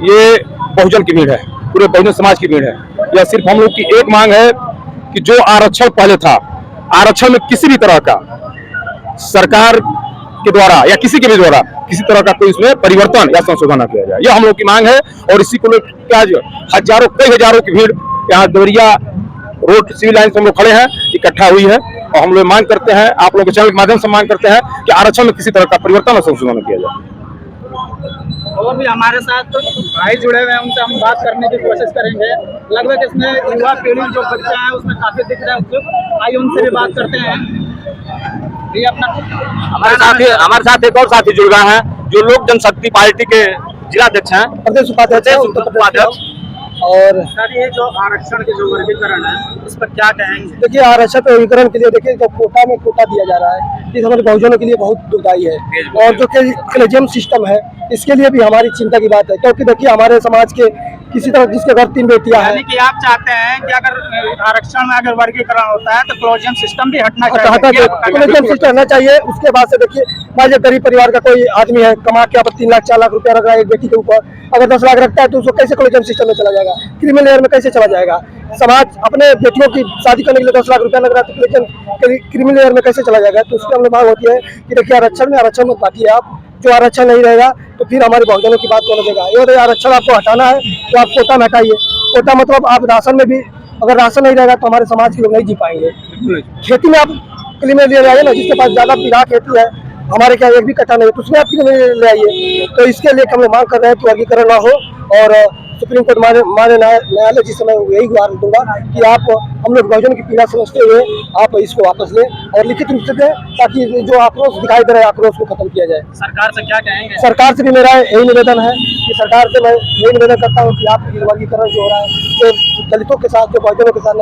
ये बहुजन की भीड़ है, पूरे बहुजन समाज की भीड़ है। यह सिर्फ हम लोग की एक मांग है कि जो आरक्षण पहले था, आरक्षण में किसी भी तरह का सरकार के द्वारा या किसी के भी द्वारा किसी तरह का कोई इसमें परिवर्तन या संशोधन न किया जाए, यह हम लोग की मांग है। और इसी को लेकर आज हजारों कई हजारों की भीड़ यहाँ देवरिया रोड सिविल लाइन से हम लोग खड़े हैं, इकट्ठा हुई है। और हम लोग मांग करते हैं, आप लोगों के चैनल के माध्यम से मांग करते हैं कि आरक्षण में किसी तरह का परिवर्तन और संशोधन किया जाए। और भी हमारे साथ भाई जुड़े हुए हैं, उनसे हम बात करने की कोशिश करेंगे। लगभग इसमें युवा पीढ़ी जो बच्चा है उसमें काफी दिख रहा है उत्सुक। आइए उनसे भी बात करते हैं। ये अपना हमारे साथ एक और साथी जुड़ गए हैं जो लोक जनशक्ति पार्टी के जिलाध्यक्ष हैं, प्रदेश उपाध्यक्ष। और सर, ये जो आरक्षण के जो वर्गीकरण है इस पर क्या कहेंगे? देखिए, आरक्षण के वर्गीकरण के लिए देखिए जो कोटा में कोटा दिया जा रहा है, ये हमारे बहुजनों के लिए बहुत दुखदायी है। और जो कलेजियम सिस्टम है, इसके लिए भी हमारी चिंता की बात है, क्योंकि देखिए हमारे समाज के किसी तरह जिसके घर 3 बेटियां हैं, यानी कि आप चाहते हैं कि अगर आरक्षण में अगर वर्गीकरण होता है तो कलेजियम सिस्टम भी हटना चाहिए। कलेजियम सिस्टम हटना चाहिए। उसके बाद से देखिए, मान लीजिए गरीब परिवार का कोई आदमी है, कमा के 3 लाख 4 लाख रुपया रख रहा है एक बेटी के ऊपर, अगर 10 लाख रखता है तो उसको कैसे कलेजियम सिस्टम में चला जाएगा, क्रिमिनल लेयर में कैसे चला जाएगा? समाज अपने बेटियों की शादी करने के लिए 10 लाख रुपया लग रहा है तो क्रिमिनल लेयर में कैसे चला जाएगा? तो उसकी हम मांग होती है कि देखिए आरक्षण मत बांटिए आप। जो आरक्षण नहीं रहेगा तो फिर हमारे बहुजनों की बात कौन लगेगा? ये आरक्षण आपको हटाना है तो आप कोटा में हटाइए। कोटा मतलब आप राशन में भी, अगर राशन नहीं रहेगा तो हमारे समाज के लोग नहीं जी पाएंगे। खेती में आप क्रिमिनल ले आइए ना, जिसके पास ज्यादा बीघा खेती है, हमारे क्या एक भी कट्टा नहीं है, तो उसमें आप क्रिमिनल ले आइए। तो इसके लिए हम लोग मांग कर रहे हैं कि वर्गीकरण ना हो। और सुप्रीम कोर्ट माने न्यायालय जी से मैं यही गुहार दूंगा कि आप हम लोग बहुजन की पीड़ा समझते हुए आप इसको वापस लें और लिखित रूप से दें, ताकि जो आक्रोश दिखाई दे रहा है आक्रोश को खत्म किया जाए। सरकार से क्या कहेंगे? सरकार से भी मेरा यही निवेदन है कि सरकार से मैं यही निवेदन करता हूँ कि आप वर्गीकरण जो हो रहा है, जो दलितों के साथ, जो बहुजनों के साथ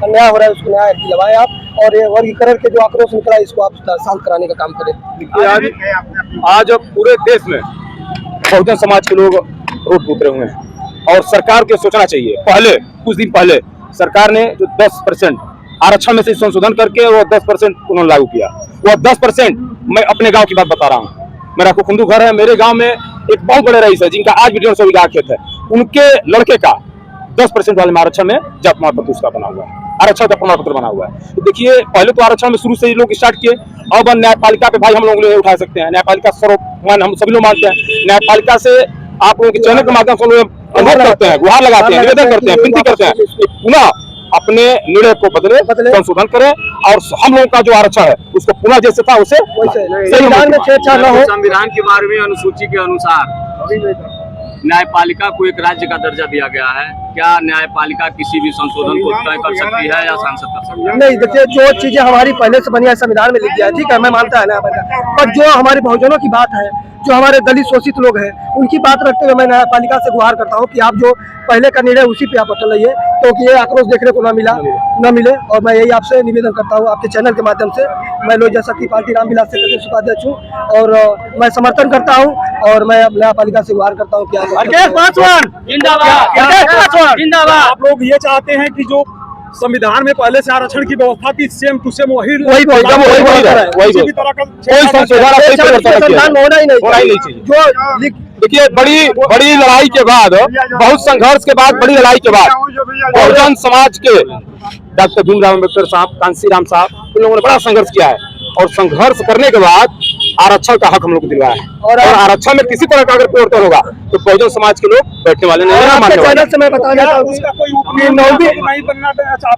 अन्याय हो रहा है, उसको न्याय दिलवाए आप, और ये वर्गीकरण के जो आक्रोश निकला है इसको आप शांत कराने का काम करें। आज पूरे देश में बहुजन समाज के लोग रोड पे उतरे हुए हैं और सरकार को सोचना चाहिए। पहले कुछ दिन पहले सरकार ने जो 10% आरक्षण में से संशोधन करके वो 10% उन्होंने लागू किया। वो 10% मैं अपने गांव की बात बता रहा हूँ। मेरा कुखुंदू घर है, मेरे गांव में एक बहुत बड़े रईस है जिनका आज भी 150 बीघा खेत है, उनके लड़के का 10% वाले में आरक्षण में जात प्रमाण पत्र उसका बना हुआ है, आरक्षण का प्रमाण पत्र बना हुआ है। तो देखिए, पहले तो आरक्षण में शुरू से ही लोग स्टार्ट किए, अब न्यायपालिका पे भाई हम लोग उठा सकते हैं। न्यायपालिका सर्वमान हम सभी लोग मानते हैं। न्यायपालिका से आप लोगों के चैनल के माध्यम से अनुरोध करते हैं, गुहार लगाते हैं, निवेदन करते हैं, विनती करते हैं पुनः अपने निर्णय को बदले, संशोधन करें और हम लोगों का जो आरक्षण है उसको पुनः जैसे था उसे संविधान में छेड़छाड़ न हो। संविधान की 12वीं अनुसूची के अनुसार न्यायपालिका को एक राज्य का दर्जा दिया गया है। क्या न्यायपालिका किसी भी संशोधन को तय कर सकती है या सांसद कर सकती है? नहीं, देखिए जो चीजें हमारी पहले से बनी है संविधान में लिख दिया है, ठीक है, मैं मानता है न्यायपालिका, पर जो हमारे बहुजनों की बात है, जो हमारे दलित शोषित लोग हैं, उनकी बात रखते हुए मैं न्यायपालिका से गुहार करता हूँ कि आप जो पहले का निर्णय उसी पे आप अटल रहिए, क्योंकि ये आक्रोश देखने को न मिले। और मैं यही आपसे निवेदन करता हूँ, आपके चैनल के माध्यम से। मैं लोक जनशक्ति पार्टी रामविलास से प्रदेश उपाध्यक्ष हूँ और मैं समर्थन करता हूँ और मैं न्यायपालिका से गुहार करता हूँ कि आप लोग ये चाहते हैं कि जो संविधान में पहले से आरक्षण की व्यवस्था थी, सेम टू सेम वही होना ही नहीं चाहिए। जो देखिए, बड़ी लड़ाई के बाद, बहुत संघर्ष के बाद, बड़ी लड़ाई के बाद बहुजन समाज के डॉक्टर भीमराव अम्बेडकर साहब, कांशीराम साहब, उन लोगों ने बड़ा संघर्ष किया है और संघर्ष करने के बाद आरक्षण का हक हम लोग को दिलवाया है। और आरक्षण में किसी तरह का अगर परिवर्तन होगा तो बहुजन समाज के लोग बैठने वाले नहीं है। चैनल से मैं बताना चाहता हूँ,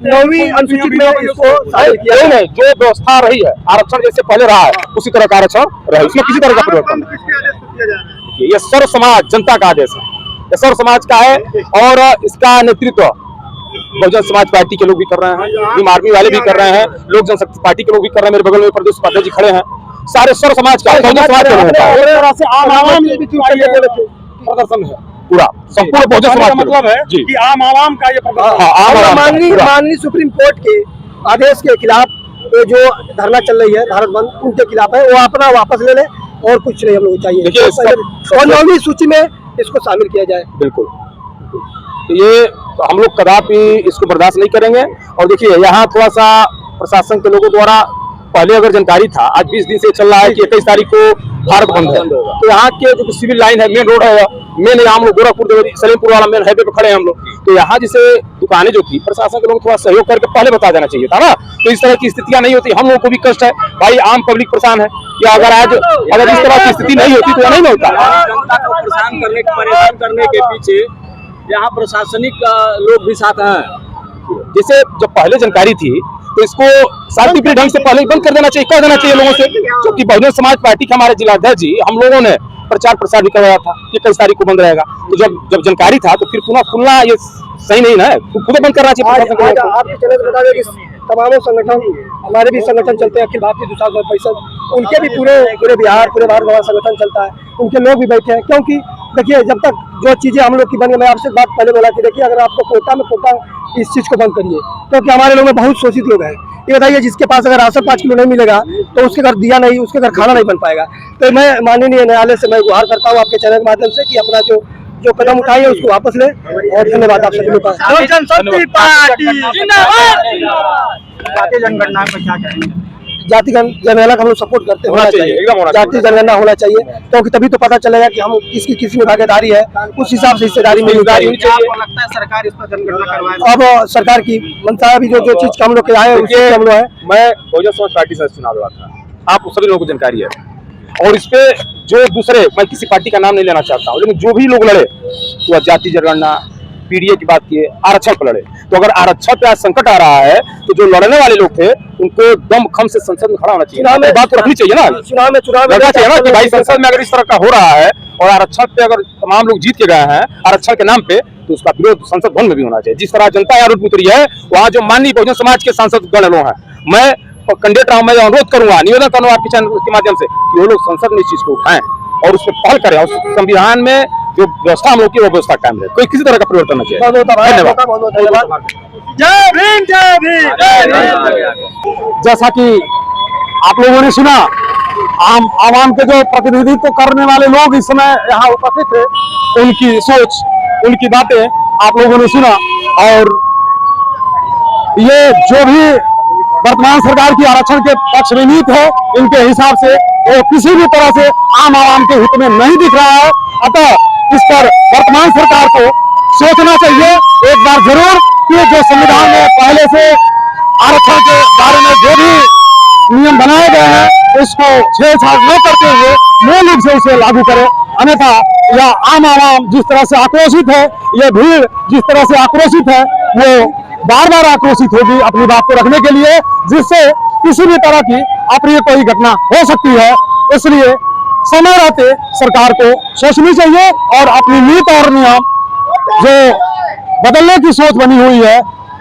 9वीं अनुसूची में इसको नहीं, जो व्यवस्था रही है आरक्षण जैसे पहले रहा है उसी तरह का आरक्षण रहे, उसमें किसी तरह का परिवर्तन नहीं। ये सर्व समाज जनता का आदेश है, ये सर्व समाज का है और इसका नेतृत्व बहुजन समाज पार्टी के लोग भी कर रहे हैं, भीम आर्मी वाले भी कर रहे हैं, लोक जनशक्ति पार्टी के लोग भी कर रहे हैं। मेरे बगल में प्रदेश उपाध्यक्ष जी खड़े हैं, सारे सर्व समाज का बहुजन समाज के लोग प्रदर्शन है, पूरा संपूर्ण बहुजन समाज मतलब है कि आम आवाम का ये माननीय सुप्रीम कोर्ट के आदेश के खिलाफ जो धरना चल रही है, भारत बंद, उनके खिलाफ है, वो अपना वापस ले ले और कुछ नहीं हम लोग चाहिए। और 9वीं सूची में इसको शामिल किया जाए। बिल्कुल, ये हम लोग कदापि इसको बर्दाश्त नहीं करेंगे। और देखिए, यहाँ थोड़ा सा प्रशासन के लोगों द्वारा पहले अगर जानकारी था, आज 20 दिन से चल रहा है कि 21 तारीख को भारत बंद है, तो यहाँ के जो सिविल लाइन है, मेन रोड है, मेन हम लोग गोरखपुर सलेमपुर वाला मेन हाईवे पे खड़े हैं हम लोग, तो यहाँ जैसे दुकानें जो थी, प्रशासन के लोग थोड़ा सहयोग करके पहले बता देना चाहिए था ना, तो इस तरह की स्थितियां नहीं होती। हम लोगों को भी कष्ट है भाई, आम पब्लिक परेशान है कि अगर इस तरह की स्थिति नहीं होती तो नहीं होता। जनता को परेशान करने के पीछे यहाँ प्रशासनिक लोग भी साथ हैं। जैसे जब पहले जानकारी थी तो इसको शांतिप्रिय ढंग से पहले बंद कर देना चाहिए, कह देना चाहिए लोगों से, क्योंकि बहुजन समाज पार्टी के हमारे जिलाध्यक्ष जी, हम लोगों ने प्रचार प्रसार भी करवाया था कि 21 तारीख को बंद रहेगा, तो जब जानकारी था तो फिर पुनः खुलना ये सही नहीं ना है, खुद बंद करना चाहिए। आपके चैनल पर बता दें कि तमाम संगठन, हमारे भी संगठन चलते हैं, अखिल भारतीय दुष्कर्म परिषद, उनके भी पूरे बिहार, पूरे भारत में संगठन चलता है, उनके लोग भी बैठे हैं। क्योंकि देखिए, जब तक जो चीजें हम लोग की बन गई, मैं आपसे बात पहले बोला कि देखिए, अगर आपको कोटा इस चीज को बंद करिए, क्योंकि हमारे लोग में बहुत शोषित लोग हैं। ये बताइए, जिसके पास अगर राशन 5 किलो नहीं मिलेगा तो उसके घर दिया नहीं, उसके घर खाना नहीं बन पाएगा। तो मैं माननीय न्यायालय से मैं गुहार करता हूँ आपके चैनल के माध्यम से कि अपना जो कदम उठाइए उसको वापस ले, और धन्यवाद आप सभी लोग का। जातीय जनगणना पर क्या कहेंगे? जाति जनगणना का हम लोग सपोर्ट करते हैं, होना चाहिए, एकदम होना चाहिए। जाति जनगणना होना चाहिए, क्योंकि तभी तो पता चलेगा कि हम किसकी में भागीदारी है, उस हिसाब से हिस्सेदारी में क्या आपको लगता है सरकार इस पर जनगणना करवाए? अब सरकार की मनसा है, अभी जो चीज का हम लोग के आए हैं उससे हम लोग है। मैं बहुजन समाज पार्टी से चुनाव लड़ा था, आप सभी लोगों को जानकारी है, और इस पे जो दूसरे, मैं किसी पार्टी का नाम नहीं लेना चाहता हूँ, लेकिन जो भी लोग लड़े, तो जाति जनगणना, पीडीए की बात किए, आरक्षण पर लड़े, तो अगर आरक्षण पे आज संकट आ रहा है तो जो लड़ने वाले लोग थे उनको दम खम से संसद में खड़ा होना चाहिए, बात तो रखनी चाहिए ना, चुनाव लड़ना चाहिए ना कि भाई संसद में अगर इस तरह का हो रहा है और आरक्षण पे अगर तमाम लोग जीत के गए हैं आरक्षण के नाम पे, तो उसका विरोध संसद भवन में भी होना चाहिए। जिस तरह जनता यहाँ रोड उतरी है, वहाँ जो माननीय बहुजन समाज के सांसद गण लोग हैं, मैं कैंडिडेट रहा हूँ, मैं अनुरोध करूंगा, निवेदन करूंगा आपके चैनल के माध्यम से कि वो लोग संसद में इस चीज को उठाएं और उस पर पहल करें, और संविधान में जो व्यवस्था हम लोग की वो व्यवस्था कायम रहे, कोई किसी तरह का परिवर्तन न किया। धन्यवाद। जय भीम, जय भीम। जैसा कि आप लोगों ने सुना, आवाम के जो प्रतिनिधित्व करने वाले लोग इस समय यहाँ उपस्थित थे, उनकी सोच, उनकी बातें आप लोगों ने सुना, और ये जो भी वर्तमान सरकार की आरक्षण के पक्ष में नीति है, इनके हिसाब से वो किसी भी तरह से आम आवाम के हित में नहीं दिख रहा है। अतः इस पर वर्तमान सरकार को सोचना चाहिए एक बार जरूर कि जो संविधान में पहले से आरक्षण के बारे में जो भी नियम बनाए गए हैं उसको छेड़छाड़ न करते हुए मूल रूप से उसे लागू करे, अन्यथा यह आम आवाम जिस तरह से आक्रोशित है, ये भीड़ जिस तरह से आक्रोशित है, वो बार बार आक्रोशित होगी अपनी बात को रखने के लिए, जिससे किसी भी तरह की अप्रिय कोई घटना हो सकती है। इसलिए समय रहते सरकार को सोचनी चाहिए और अपनी नीति और नियम जो बदलने की सोच बनी हुई है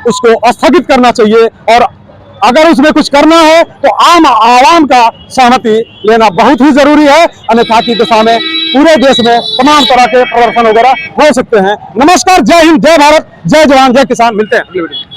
उसको स्थगित करना चाहिए, और अगर उसमें कुछ करना है तो आम आवाम का सहमति लेना बहुत ही जरूरी है, अन्यथा की दिशा में पूरे देश में तमाम तरह के प्रदर्शन वगैरह हो सकते हैं। नमस्कार, जय हिंद, जय भारत, जय जवान, जय किसान। मिलते हैं अगली वीडियो में।